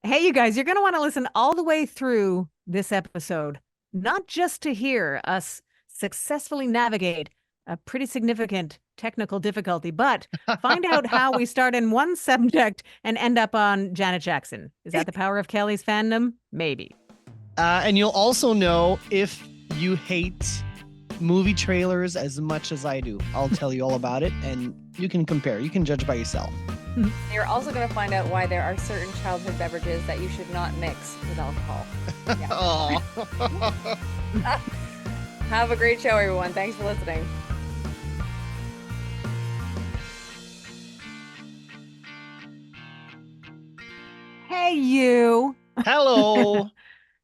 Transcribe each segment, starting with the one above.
Hey, you guys, you're going to want to listen all the way through this episode, not just to hear us successfully navigate a pretty significant technical difficulty, but find out how we start in one subject and end up on Janet Jackson. Is that the power of Kelly's fandom? Maybe. And you'll also know if you hate movie trailers as much as I do. I'll tell you all about it, and you can compare. You can judge by yourself. You're also going to find out why there are certain childhood beverages that you should not mix with alcohol. Yeah. Have a great show, everyone. Thanks for listening. Hey, you. Hello.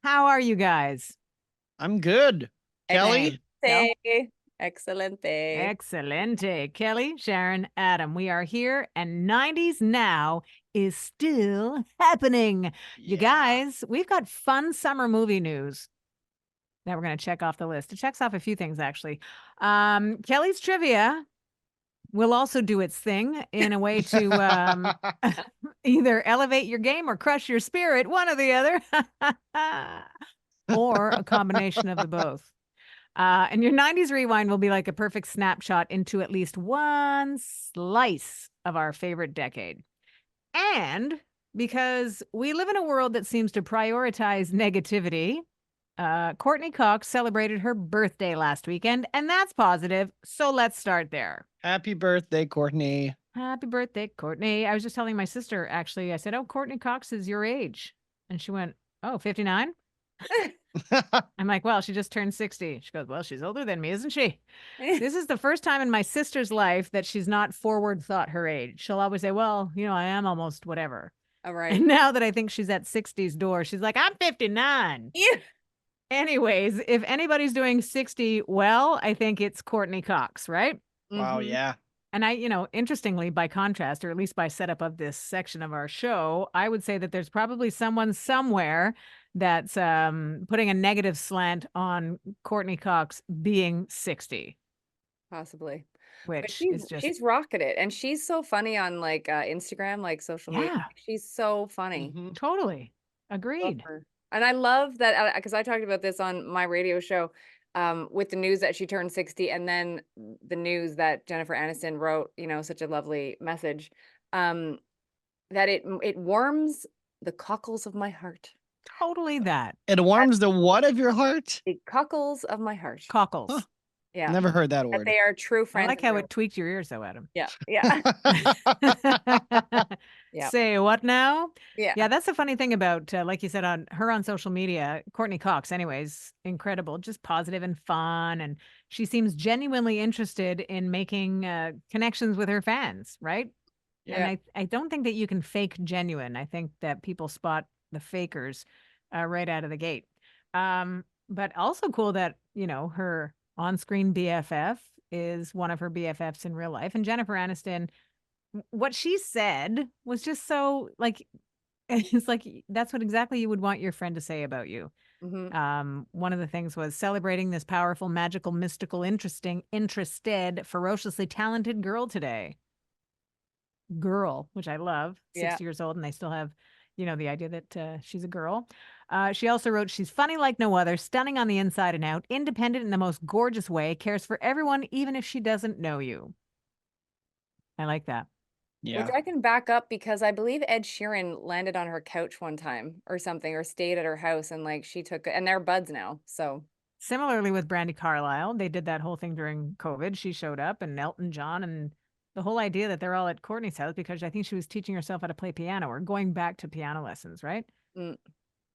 How are you guys? I'm good. Kelly? Excelente. Excelente. Excelente. Kelly, Sharon, Adam, we are here, and 90s Now is still happening. You guys, we've got fun summer movie news that we're going to check off the list. It checks off a few things, actually. Kelly's trivia will also do its thing in a way to either elevate your game or crush your spirit, one or the other, or a combination of the both. And your 90s rewind will be like a perfect snapshot into at least one slice of our favorite decade. And because we live in a world that seems to prioritize negativity, Courteney Cox celebrated her birthday last weekend, and that's positive. So let's start there. Happy birthday, Courtney. Happy birthday, Courtney. I was just telling my sister, actually, I said, oh, Courteney Cox is your age. And she went, oh, 59? I'm like, well, she just turned 60. She goes, well, she's older than me, isn't she? This is the first time in my sister's life that she's not forward thought her age. She'll always say, well, I am almost whatever. All right. And now that I think she's at 60's door, she's like, I'm 59. Yeah. Anyways, if anybody's doing 60 well, I think it's Courteney Cox, right? Wow, yeah. And interestingly, by contrast, or at least by setup of this section of our show, I would say that there's probably someone somewhere that's putting a negative slant on Courteney Cox being 60. Possibly. Which is just... She's rocking it. And she's so funny on like Instagram, like social media. She's so funny. Totally. Agreed. And I love that because I talked about this on my radio show with the news that she turned 60 and then the news that Jennifer Aniston wrote, such a lovely message, that it warms the cockles of my heart. Totally that. It warms the what of your heart? The cockles of my heart. Cockles. Huh. Yeah. Never heard that word. That they are true friends. I like how it tweaked your ears though, Adam. Yeah. Yeah. Yeah. Say what now? Yeah. Yeah, that's the funny thing about, like you said, on social media, Courteney Cox, anyways, incredible, just positive and fun. And she seems genuinely interested in making connections with her fans, right? Yeah. And I don't think that you can fake genuine. I think that people spot the fakers right out of the gate. But also cool that, her on-screen BFF is one of her BFFs in real life. And Jennifer Aniston, what she said was just so like, it's like, that's what exactly you would want your friend to say about you. One of the things was celebrating this powerful, magical, mystical, interested, ferociously talented girl today. Girl, which I love, 60 years old, and they still have, the idea that she's a girl. She also wrote, she's funny like no other, stunning on the inside and out, independent in the most gorgeous way, cares for everyone, even if she doesn't know you. I like that. Yeah. Which I can back up because I believe Ed Sheeran landed on her couch one time or something, or stayed at her house, and like she took, and they're buds now. So similarly with Brandi Carlile, they did that whole thing during COVID. She showed up, and Elton John, and the whole idea that they're all at Courtney's house because I think she was teaching herself how to play piano or going back to piano lessons, right?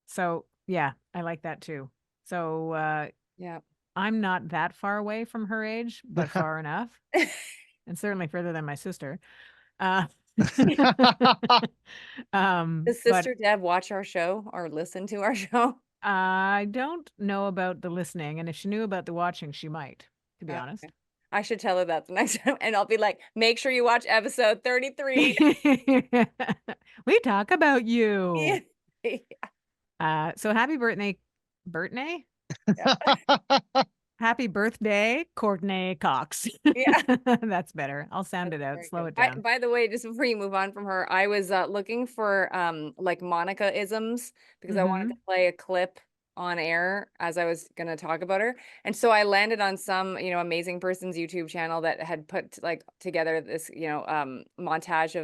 So yeah, I like that too. So yeah, I'm not that far away from her age, but far enough, and certainly further than my sister. Does Sister Deb watch our show or listen to our show? I don't know about the listening, and if she knew about the watching, she might, to be honest. I should tell her that the next time, and I'll be like, make sure you watch episode 33. We talk about you. Yeah. So happy birthday. Birthday? Happy birthday, Courteney Cox. Yeah. That's better. I'll sound That's it out, very slow good. it down. By the way, just before you move on from her, I was looking for like Monica isms because I wanted to Mhm. play a clip on air as I was going to talk about her. And so I landed on some, amazing person's YouTube channel that had put like together this, montage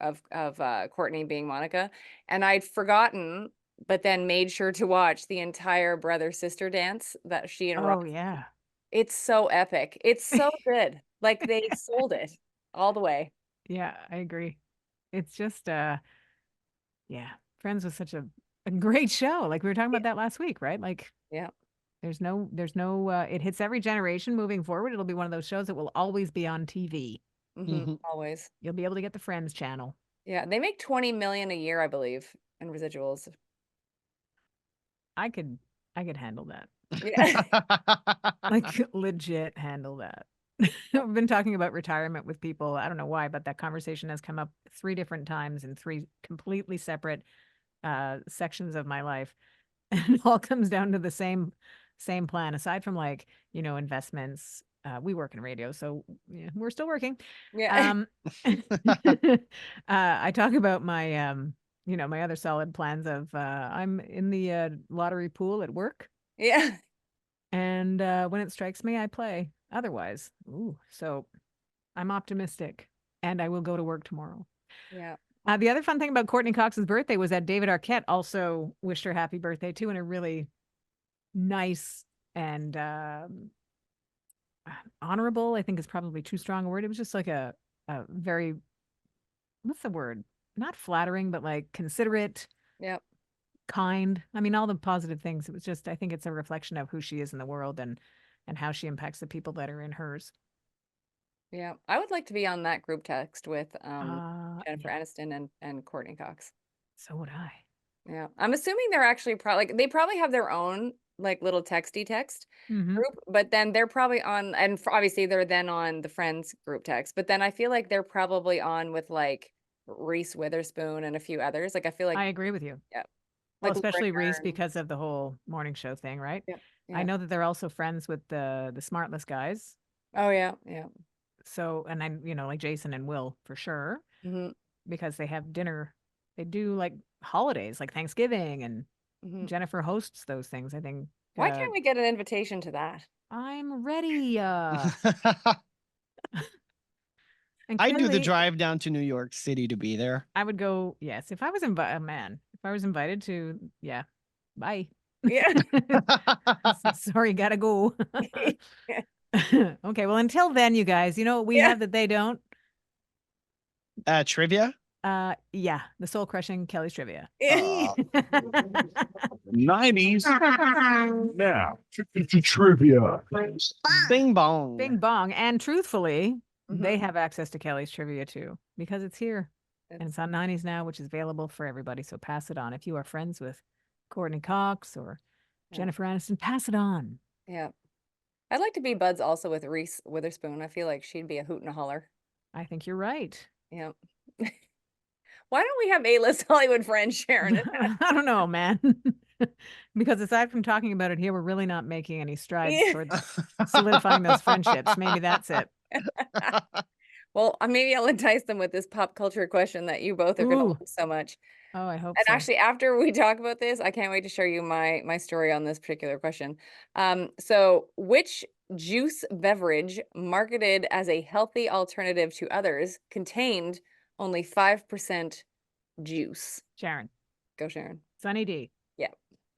of Courtney being Monica, and I'd forgotten, but then made sure to watch the entire brother sister dance that she and Ross. Oh, yeah. It's so epic. It's so good. Like they sold it all the way. Yeah, I agree. It's just, yeah, Friends was such a great show. Like we were talking Yeah. about that last week, right? Like Yeah. there's no, it hits every generation moving forward. It'll be one of those shows that will always be on TV. Mhm. Always. You'll be able to get the Friends channel. Yeah. They make 20 million a year, I believe, in residuals. I could, I could handle that. Yeah. Like legit handle that. I've been talking about retirement with people. I don't know why, but that conversation has come up 3 different times in 3 completely separate sections of my life. And it all comes down to the same plan, aside from like, investments. We work in radio, so yeah, we're still working. Yeah. Um, I talk about my my other solid plans of I'm in the lottery pool at work. Yeah. And when it strikes me, I play. Otherwise, ooh, so I'm optimistic, and I will go to work tomorrow. Yeah. The other fun thing about Courtney Cox's birthday was that David Arquette also wished her happy birthday too, in a really nice and honorable, I think is probably too strong a word. It was just like a very, what's the word? Not flattering, but like considerate, Yeah. kind. I mean, all the positive things. It was just, I think it's a reflection of who she is in the world and how she impacts the people that are in hers. Yeah. I would like to be on that group text with Jennifer Yeah, Aniston and Courtney Cox. so would I. Yeah. I'm assuming they're actually probably like they probably have their own like little texty text Hmm. group, but then they're probably on, and obviously they're then on the Friends group text, but then I feel like they're probably on with like Reese Witherspoon and a few others. Like I feel like, I agree with you. yeah, Well, like Lauren especially Reese Dern. because of the whole morning show thing, right? Yeah. I Yeah. know that they're also friends with the Smartless guys. Oh yeah. Yeah. So, and I, like Jason and Will for sure, Hmm. because they have dinner. They do like holidays, like Thanksgiving, and Hmm. Jennifer hosts those things. I think Why can't we get an invitation to that? I'm ready. And I do the clearly, drive down to New York City to be there. I would go. Yes, if I was invited, man, if I was invited to, yeah, bye. Yeah. Sorry, gotta go. Okay, well, until then, you guys, you know what we Yeah. have that they don't? Trivia. Yeah, the soul crushing Kelly's trivia. Yeah. Uh, 90's now trivia. Bing bong. Bing bong. And truthfully, they Mhm. have access to Kelly's trivia too, because it's here and It's, it's on 90's now, which is available for everybody. So pass it on. If you are friends with Courtney Cox or yeah. Jennifer Aniston, pass it on. Yeah. I'd like to be buds also with Reese Witherspoon. I feel like she'd be a hoot and a holler. I think you're right. Yeah. Why don't we have A-list Hollywood friends, Sharon? I don't know, man. Because aside from talking about it here, we're really not making any strides Yeah. towards solidifying those friendships. Maybe that's it. Well, maybe I'll entice them with this pop culture question that you both are going to Ooh. love so much. Oh, I hope And so. actually, after we talk about this, I can't wait to show you my story on this particular question. So which juice beverage marketed as a healthy alternative to others contained only 5% juice? Sharon, Go, Sharon. Sunny D. Yeah.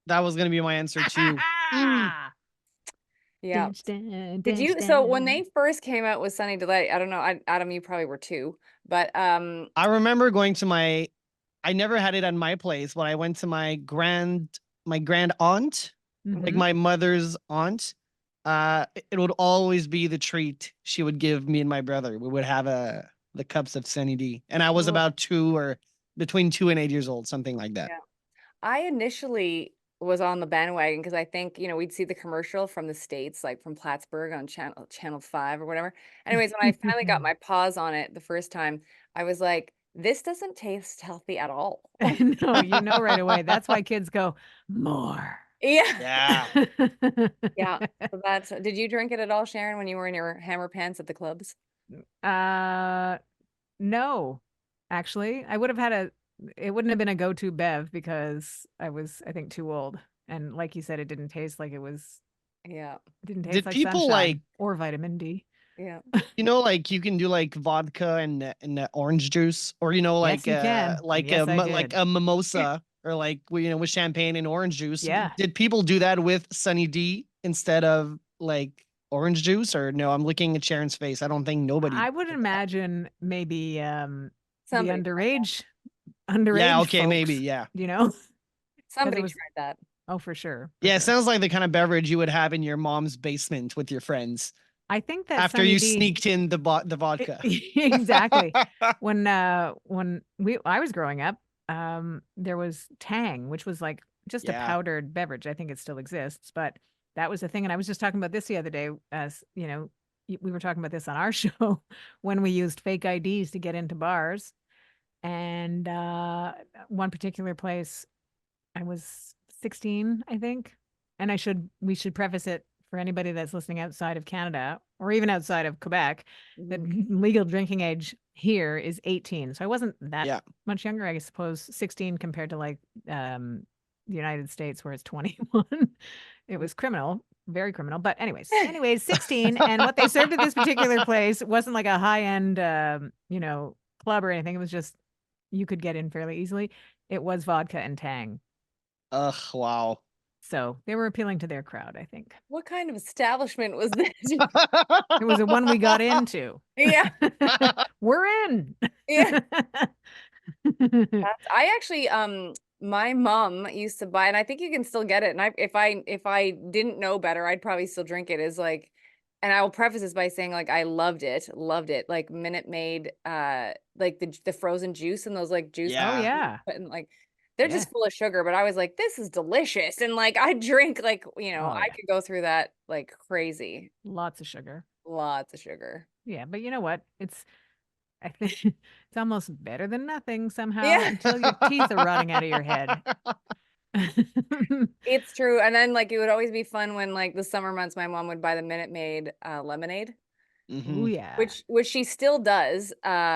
That was gonna be my answer too. Mm. Yeah. Did Dance you, so when down. they first came out with Sunny Delight, I don't know, Adam, you probably were too, but I remember going to my. I never had it at my place, but I went to my grand aunt, like Mhm. my mother's aunt. It would always be the treat she would give me and my brother. We would have the cups of Sunny D, and I was Oh, about 2 or between 2 and 8 years old, something like that. yeah. I initially was on the bandwagon because I think, we'd see the commercial from the States, like from Plattsburgh on channel 5 or whatever. Anyways, when I finally got my paws on it the first time, I was like, this doesn't taste healthy at all. No, right away. That's why kids go more. Yeah. Yeah. Yeah. So that's, did you drink it at all, Sharon, when you were in your hammer pants at the clubs? Uh, no, actually, I would have had it wouldn't have been a go-to bev because I was, I think, too old. And like you said, it didn't taste like Yeah. it didn't taste Did like people like, sunshine or vitamin D. Yeah. like you can do like vodka and orange juice, or Yes, you can. And yes, I like did. a mimosa, or like with champagne and orange juice. Yeah. Did people do that with Sunny D instead of like orange juice? Or no, I'm looking at Sharon's face. I don't think nobody I would did that. imagine maybe the Somebody tried that. Yeah, underage okay, maybe, folks, yeah. you know, because it Somebody was, tried that. oh, for sure, for Yeah, it sure. sounds like the kind of beverage you would have in your mom's basement with your friends I think that after Sunny you D sneaked in the vodka. exactly. When I was growing up, there was Tang, which was like just a Yeah. powdered beverage. I think it still exists, but that was the thing. And I was just talking about this the other day, as you know, we were talking about this on our show when we used fake IDs to get into bars. And one particular place, I was 16, I think. And we should preface it for anybody that's listening outside of Canada or even outside of Quebec that Mhm. legal drinking age here is 18. So I wasn't that Yeah. much younger, I suppose 16 compared to like the United States where it's 21. It was criminal, very criminal. But anyways, 16. And what they served at this particular place wasn't like a high-end club or anything. It was just you could get in fairly easily. It was vodka and Tang. Ugh, wow. So they were appealing to their crowd, I think. What kind of establishment was this? It was a one we got into. Yeah. We're in. Yeah. I actually, my mom used to buy, and I think you can still get it. And if I didn't know better, I'd probably still drink it. Is like, and I will preface this by saying, like, I loved it, like Minute Maid, like the frozen juice and those like juice, Oh Yeah. yeah. and like they're Yeah. just full of sugar. But I was like, this is delicious, and like I drink like Oh I yeah. could go through that like crazy, Lots of sugar. lots of sugar. Yeah, but you know what? I think it's almost better than nothing somehow Yeah. until your teeth are rotting out of your head. It's true. And then like it would always be fun when like the summer months my mom would buy the Minute Maid lemonade, Oh Hmm. yeah. which she still does,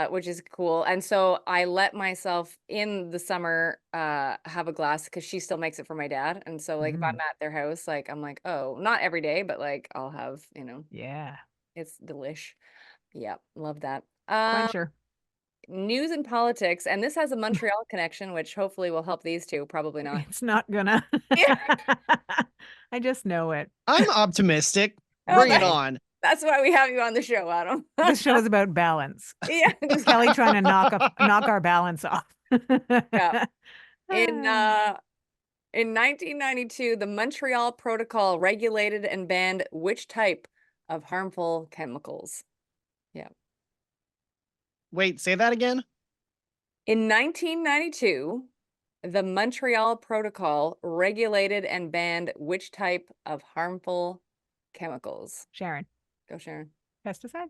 which is cool. And so I let myself in the summer have a glass because she still makes it for my dad. And so like if I'm Mm, at their house, like I'm like, oh, not every day, but like I'll have, yeah. it's delish. Yeah, love that. Quencher. News and politics, and this has a Montreal connection, which hopefully will help these two. Probably not. It's not gonna. Yeah. I just know it. I'm optimistic. Oh, Bring it Okay. on. that's why we have you on the show, Adam. This show is about balance. Yeah, just Kelly trying to knock our balance off. yeah. In Ah, in 1992, the Montreal Protocol regulated and banned which type of harmful chemicals? Yeah. Wait, say that again? In 1992, the Montreal Protocol regulated and banned which type of harmful chemicals? Sharon, Go, Sharon. pesticides?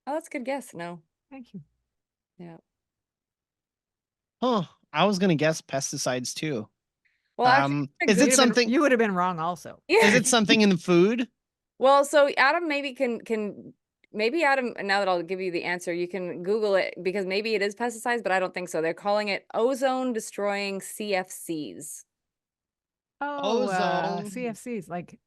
Oh, that's a good guess. No. Thank you. Yeah. Huh. I was gonna guess pesticides too. Well, actually, Is it something You would have been wrong also. yeah. is it something in the food? Well, so Adam maybe can maybe Adam, now that I'll give you the answer, you can Google it because maybe it is pesticides, but I don't think so. They're calling it ozone destroying CFCs. Oh, Ozone. CFCs. Like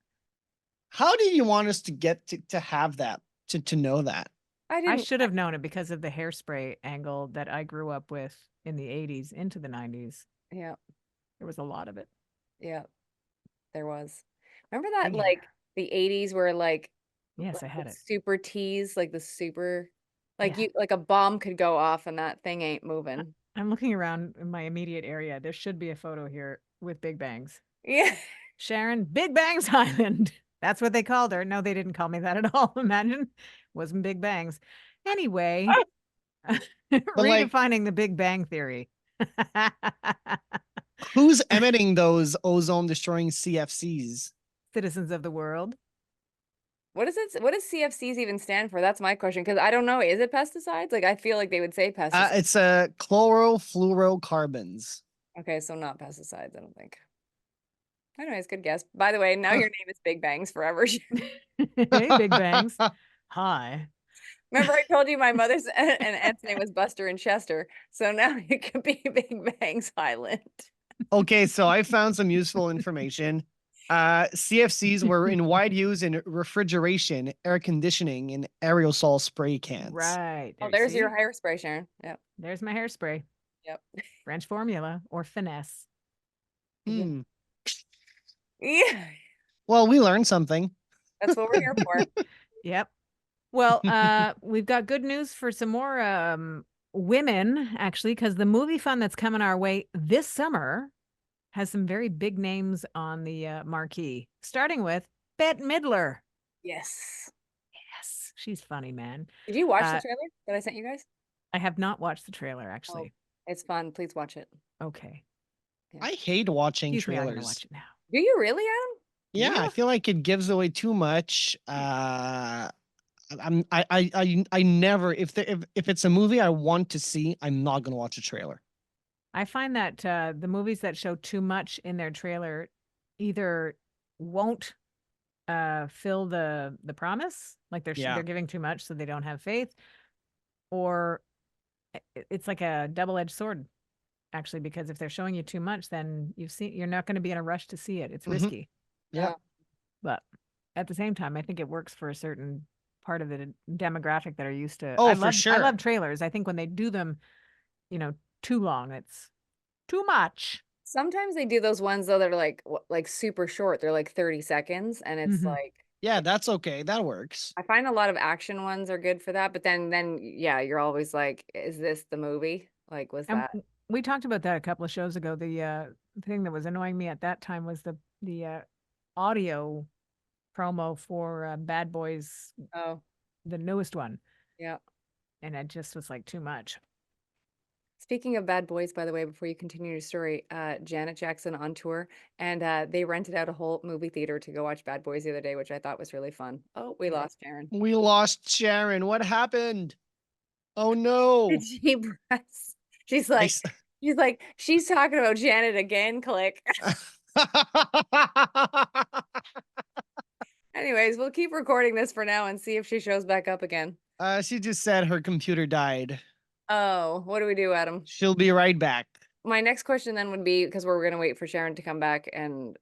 How do you want us to get to have that, to know that? I I didn't. should have known it because of the hairspray angle that I grew up with in the 80s into the 90s. Yeah, There was a lot of it. yeah, there was. Remember that Big like hair. the 80s where Yes, I the had it. super teas, like the super, like Yeah. you like a bomb could go off and that thing ain't moving. I'm looking around in my immediate area. There should be a photo here with Big Bangs. Yeah. Sharon, Big Bangs Island. That's what they called her. No, they didn't call me that at all. Imagine. Wasn't Big Bangs. Anyway, But like, redefining the Big Bang Theory. who's emitting those ozone destroying CFCs? Citizens of the world. What is it? What does CFCs even stand for? That's my question because I don't know. Is it pesticides? Like I feel like they would say pesticides. It's chlorofluorocarbons. Okay, so not pesticides, I don't think. Anyways, good guess. By the way, now your name is Big Bangs forever. Hey, Big Bangs. Hi. Remember I told you my mother's and aunt's name was Buster and Chester. So now it could be Big Bangs Island. Okay, so I found some useful information. CFCs were in wide use in refrigeration, air conditioning, and aerosol spray cans. Right. Oh, There, there's your see? hairspray, Sharon. Yep. There's my hairspray. Yep. French formula or finesse. Hmm. Yeah. Well, we learned something. That's what we're here for. Yep. Well, we've got good news for some more women, actually, because the movie fun that's coming our way this summer has some very big names on the marquee, starting with Bette Midler. Yes. Yes, she's funny, man. Did you watch the Uh, trailer that I sent you guys? I have not watched the trailer, Oh, actually. it's fun. Please watch it. Okay. I hate watching Excuse me, I'm going to trailers. watch it now. Do you really, Adam? Yeah, I feel like it gives away too much. I never, if it's a movie I want to see, I'm not gonna watch a trailer. I find that the movies that show too much in their trailer either won't fill the promise, like Yeah. they're giving too much so they don't have faith, or it's like a double-edged sword, actually, because if they're showing you too much, then you're not going to be in a rush to see it. It's Mhm. risky. Yeah. But at the same time, I think it works for a certain part of the demographic that are used to. Oh, I for love sure. trailers. I think when they do them, too long, it's too much. Sometimes they do those ones though that are like super short. They're like 30 seconds, and it's Mhm. like Yeah, that's okay. That works. I find a lot of action ones are good for that. But then yeah, you're always like, is this the movie? Like, was And that? we talked about that a couple of shows ago. The thing that was annoying me at that time was the audio promo for Bad Boys, Oh, the newest one, yeah. and it just was like too much. Speaking of bad boys, by the way, before you continue your story, Janet Jackson on tour, and they rented out a whole movie theater to go watch Bad Boys the other day, which I thought was really fun. Oh, we lost Sharon. We lost Sharon. What happened? Oh no. Did she press? She's I like, s- she's talking about Janet again. Click. Anyways, we'll keep recording this for now and see if she shows back up again. She just said her computer died. Oh, what do we do, Adam? She'll be right back. My next question then would be, because we're going to wait for Sharon to come back and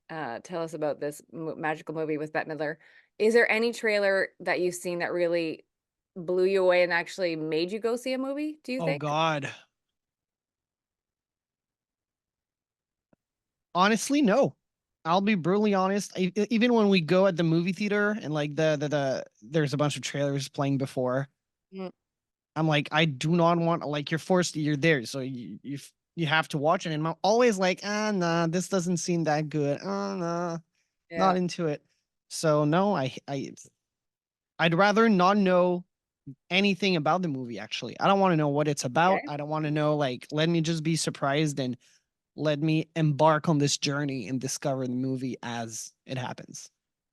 tell us about this magical movie with Bette Midler. Is there any trailer that you've seen that really blew you away and actually made you go see a movie, do you Oh think? God. Honestly, no. I'll be brutally honest. Even when we go at the movie theater and like there's a bunch of trailers playing before, Mm. I'm like, I do not want, like, you're there, so you have to watch it, and I'm always like, nah, this doesn't seem that good. Nah, Yeah. not into it. So no, I'd rather not know anything about the movie. Actually, I don't want to know what it's about. Okay. I don't want to know, like, let me just be surprised and let me embark on this journey and discover the movie as it happens.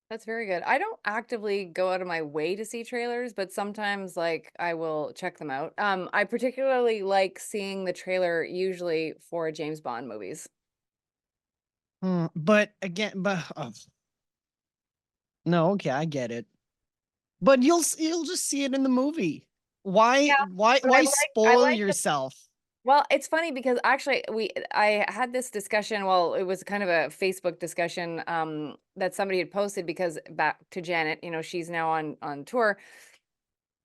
That's very good. I don't actively go out of my way to see trailers, but sometimes like I will check them out. I particularly like seeing the trailer usually for James Bond movies. But again, no, okay, I get it. But you'll just see it in the movie. Why Yeah, why but why I spoil like the yourself? Well, it's funny because actually I had this discussion, well, it was kind of a Facebook discussion that somebody had posted because back to Janet, she's now on tour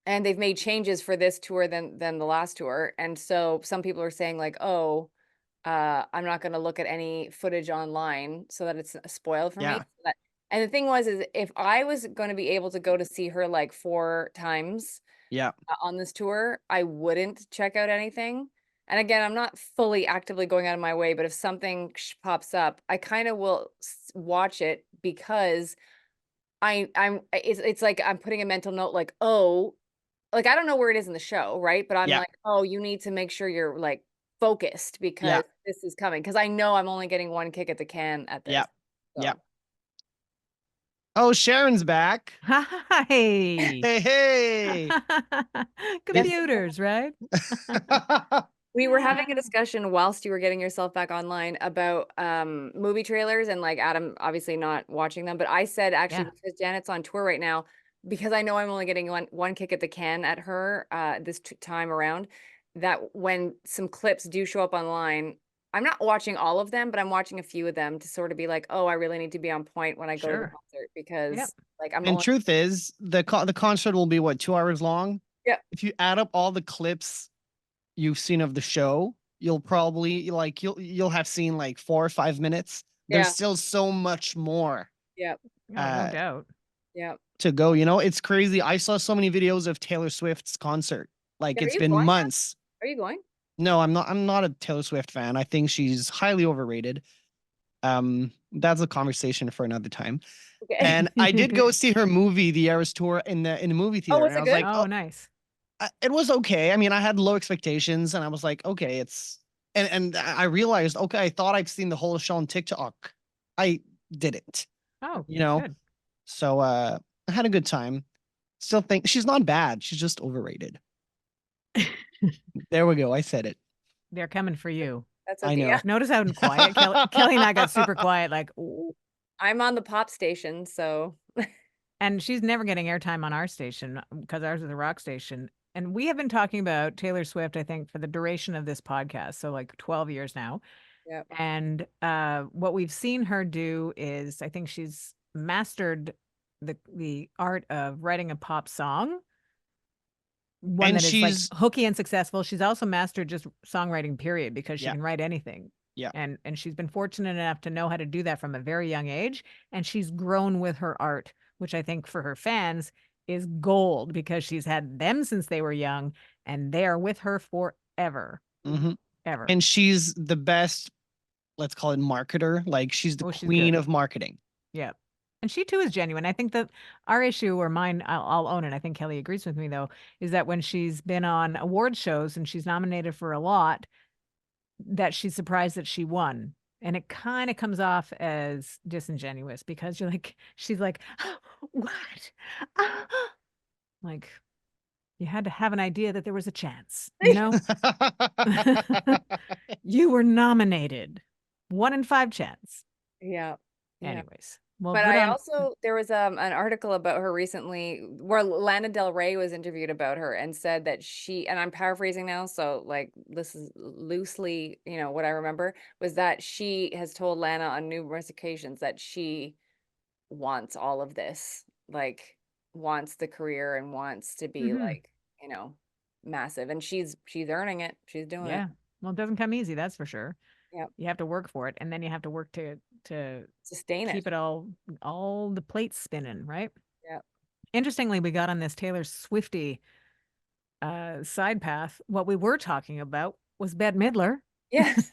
and they've made changes for this tour than the last tour. And so some people are saying like, "Oh, I'm not going to look at any footage online so that it's a spoil for me." Yeah. And the thing was is if I was going to be able to go to see her like 4 times Yeah. on this tour, I wouldn't check out anything. And again, I'm not fully actively going out of my way, but if something pops up, I kind of will watch it because it's like I'm putting a mental note like, oh, like I don't know where it is in the show, right? But I'm Yeah. like, oh, you need to make sure you're like focused Yeah. because this is coming. Because I know I'm only getting one kick at the can at Yeah. this. Yeah. So Oh, Sharon's back. Hi. Hey, hey. guess Computers, right? We were having a discussion whilst you were getting yourself back online about movie trailers and like Adam obviously not watching them, but I said actually Yeah. because Janet's on tour right now, because I know I'm only getting one kick at the can at her this time around, that when some clips do show up online, I'm not watching all of them, but I'm watching a few of them to sort of be like, oh, I really need to be on point when I go to the Sure. concert Yep. because like I'm And only truth is, the concert will be what, 2 hours long? yeah. If you add up all the clips you've seen of the show, you'll probably like you'll have seen like 4 or 5 minutes. There's Yeah. still so much more Yeah. Oh, no uh doubt. Yeah. to go. You know, it's crazy. I saw so many videos of Taylor Swift's concert. Like Are it's you been going? months. Are you going? No, I'm not a Taylor Swift fan. I think she's highly overrated. That's a conversation for another time. Okay. And I did go see her movie, The Eras Tour, in the movie Oh, theater, was and I it was good? like, Oh, oh, nice. it was okay. I mean, I had low expectations, and I was like, okay, it's and I realized, okay, I thought I'd seen the whole show on TikTok. I didn't, Oh, you know. good. So I had a good time. Still think she's not bad. She's just overrated. There we go. I said it. They're coming for you. That's I okay. Yeah. know. Notice how quiet Kelly and I got super quiet, like, ooh. I'm on the pop station, so And she's never getting airtime on our station because ours is a rock station. And we have been talking about Taylor Swift, I think, for the duration of this podcast. So like 12 years now. yeah. And what we've seen her do is I think she's mastered the art of writing a pop song, one And that is like she's hooky and successful. She's also mastered just songwriting, period, because she yeah, can write anything. yeah. And she's been fortunate enough to know how to do that from a very young age. And she's grown with her art, which I think for her fans is gold because she's had them since they were young and they're with her forever, hmm ever. And she's the best, let's call it marketer. Like she's the Oh, she's queen good. of marketing. Yeah. And she too is genuine. I think that our issue or mine, I'll own it. I think Kelly agrees with me though, is that when she's been on award shows and she's nominated for a lot, that she's surprised that she won. And it kind of comes off as disingenuous because you're like, she's like, what? Like, you had to have an idea that there was a chance, you know? You were nominated. 1 in 5 chance. Yeah. Yeah. Anyways, well, But good I on. also there was an article about her recently where Lana Del Rey was interviewed about her and said that she, and I'm paraphrasing now, so like this is loosely, what I remember was that she has told Lana on numerous occasions that she wants all of this, like wants the career and wants to be Mhm. like, massive. And she's earning it. She's doing it. Yeah. Well, it doesn't come easy, that's for sure. Yep. You have to work for it, and then you have to work to Sustain keep it. it all the plates spinning, right? Yeah. Interestingly, we got on this Taylor Swifty side path. What we were talking about was Bette Midler. Yes.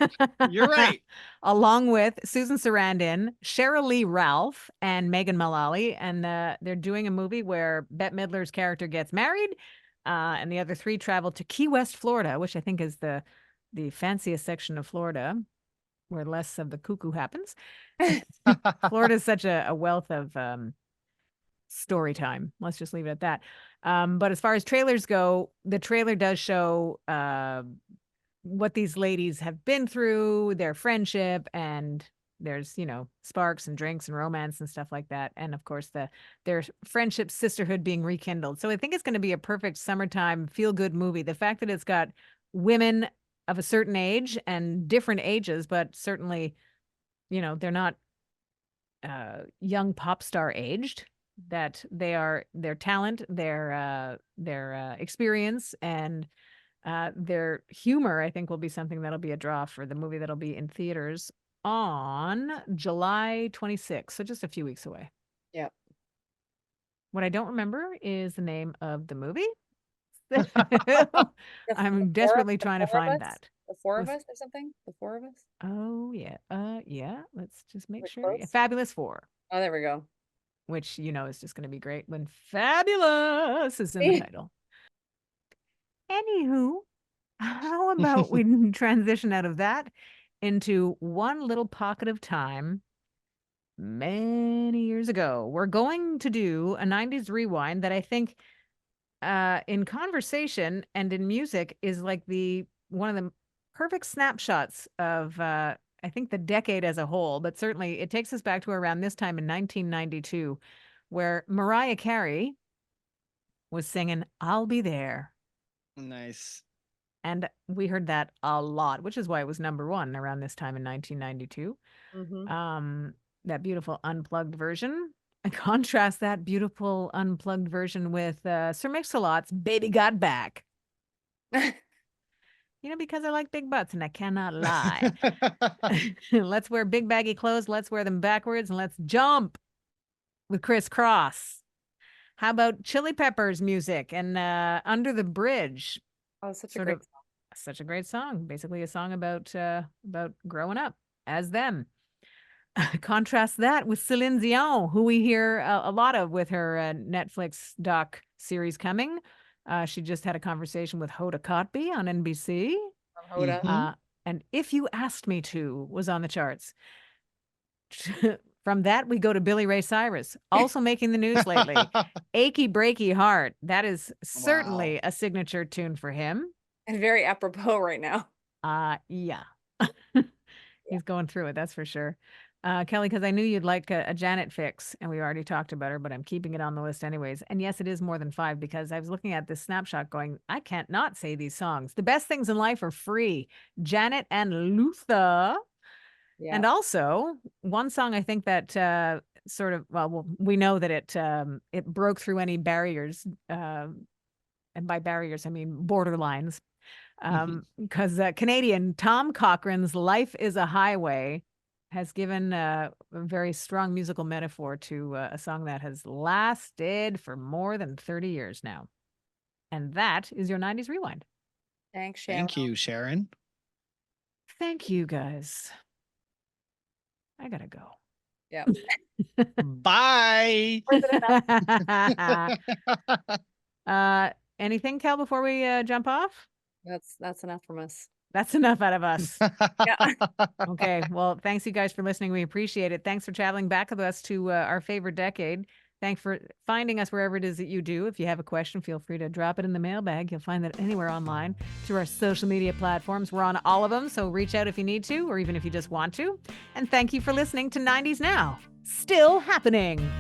You're right. Along with Susan Sarandon, Sheryl Lee Ralph, and Megan Mullally. And they're doing a movie where Bette Midler's character gets married, and the other three travel to Key West, Florida, which I think is the fanciest section of Florida, where less of the cuckoo happens. Florida is such a wealth of story time. Let's just leave it at that. But as far as trailers go, the trailer does show what these ladies have been through, their friendship, and there's, sparks and drinks and romance and stuff like that. And of course, their friendship, sisterhood being rekindled. So I think it's going to be a perfect summertime feel good movie. The fact that it's got women of a certain age and different ages, but certainly, they're not young pop star aged, that their talent, their experience, and their humor, I think, will be something that'll be a draw for the movie that'll be in theaters on July 26th. So just a few weeks away. Yeah. What I don't remember is the name of the movie. The I'm four- desperately the trying to four of find us? that. The four of Was- us or something? The four of us? Oh yeah. Yeah. Let's just make We're sure. close? Fabulous Four, Oh, there we go. which is just going to be great when fabulous is in the title. Anywho, how about we transition out of that into one little pocket of time many years ago? We're going to do a 90s rewind that I think in conversation and in music is like one of the perfect snapshots of, I think, the decade as a whole, but certainly it takes us back to around this time in 1992, where Mariah Carey was singing I'll Be There. Nice. And we heard that a lot, which is why it was number one around this time in 1992. That beautiful unplugged version. I contrast that beautiful unplugged version with Sir Mix-a-Lot's Baby Got Back. Because I like big butts and I cannot lie. Let's wear big baggy clothes. Let's wear them backwards and let's jump with Criss Cross. How about Chili Peppers music and Under the Bridge? Oh, such a Sort great of such a great song. Basically a song about growing up as them. Contrast that with Celine Dion, who we hear a lot of with her Netflix doc series coming. She just had a conversation with Hoda Kotb on NBC. from Hoda. And If You Asked Me To was on the charts. From that, we go to Billy Ray Cyrus, also making the news lately. Achy Breaky Heart. That is certainly a signature tune for him. And very apropos right now. Yeah. He's going through it, that's for sure. Kelly, because I knew you'd like a Janet fix, and we already talked about her, but I'm keeping it on the list anyways. And yes, it is more than 5 because I was looking at this snapshot going, I can't not say these songs. The best things in life are free. Janet and Luther. Yeah. And also, one song I think that we know that it broke through any barriers, and by barriers I mean borderlines, because Canadian Tom Cochrane's "Life Is a Highway" has given a very strong musical metaphor to a song that has lasted for more than 30 years now. And that is your 90s Rewind. Thanks, Sharon. Thank you, Sharon. Thank you, guys. I gotta go. Yeah. Bye. Anything, Kel, before we jump off? That's enough from us. That's enough out of us. Yeah. Okay. Well, thanks you guys for listening. We appreciate it. Thanks for traveling back with us to our favorite decade. Thanks for finding us wherever it is that you do. If you have a question, feel free to drop it in the mailbag. You'll find that anywhere online through our social media platforms. We're on all of them, so reach out if you need to, or even if you just want to. And thank you for listening to 90s Now. Still happening.